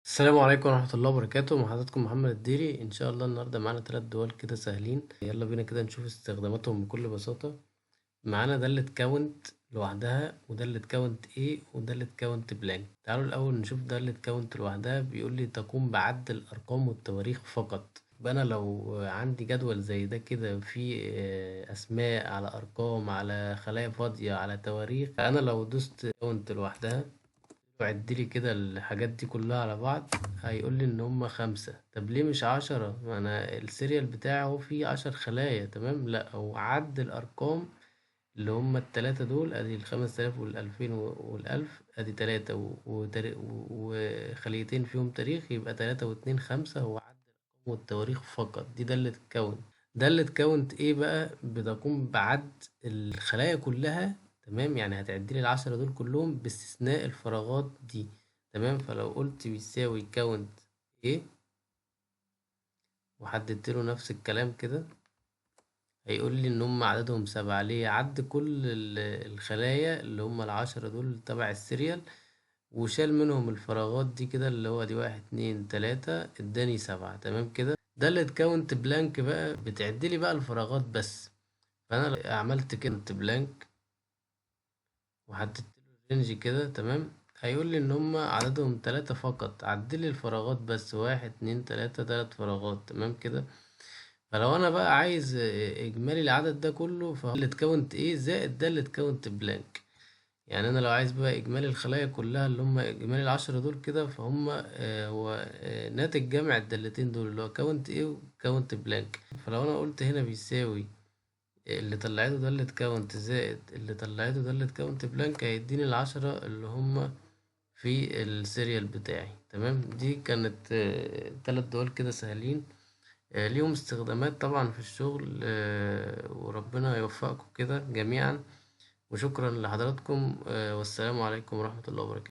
السلام عليكم ورحمة الله وبركاته. مع حضراتكم محمد الديري. إن شاء الله النهاردة معانا 3 دول كده سهلين، يلا بينا كده نشوف استخداماتهم بكل بساطة. معانا دالة كاونت لوحدها، ودالة كاونت A، ودالة كاونت بلانك. تعالوا الأول نشوف دالة كاونت لوحدها. بيقول لي تقوم بعد الأرقام والتواريخ فقط. يبقى أنا لو عندي جدول زي ده كده فيه أسماء على أرقام على خلايا فاضية على تواريخ، فأنا لو دوست كاونت لوحدها وعد لي كده الحاجات دي كلها على بعض، هيقول لي ان هم 5. طب ليه مش 10؟ ما انا السيريال بتاعه فيه 10 خلايا. تمام، لا هو عد الارقام اللي هم ال3 دول. ادي ال5000 وال2000 وال1000، ادي 3 وخليتين فيهم تاريخ، يبقى 3 و2 5. هو عد الارقام والتواريخ فقط. دي دالة كون. دالة كاونت ايه بقى؟ بتقوم بعد الخلايا كلها. تمام، يعني هتعدلي ال10 دول كلهم باستثناء الفراغات دي. تمام، فلو قلت بيساوي كاونت ايه وحددت له نفس الكلام كده، هيقول لي ان هم عددهم 7. ليه؟ عد كل الخلايا اللي هم ال10 دول تبع السيريال، وشال منهم الفراغات دي كده، اللي هو دي 1 2 3، اداني 7. تمام كده. ده اللي كاونت بلانك بقى، بتعدلي بقى الفراغات بس. فانا لو عملت كاونت بلانك وحددت له الرينج كده، تمام، هيقول لي ان هم عددهم 3 فقط. عدلي الفراغات بس، 1 2 3، 3 فراغات. تمام كده. فلو انا بقى عايز اجمالي العدد ده كله، فاللي تكونت ايه زائد ده اللي تكونت بلانك. يعني انا لو عايز بقى اجمالي الخلايا كلها اللي هم اجمالي ال10 دول كده، فهم هو ناتج جمع الدالتين دول اللي هو كاونت ايه وكاونت بلانك. فلو انا قلت هنا بيساوي اللي طلعته دالة كاونت زائد اللي طلعته دالة كاونت بلانك، هيديني ال10 اللي هم في السيريال بتاعي. تمام، دي كانت 3 دول كده سهلين. ليهم استخدامات طبعا في الشغل، وربنا يوفقكم كده جميعا. وشكرا لحضراتكم، والسلام عليكم ورحمة الله وبركاته.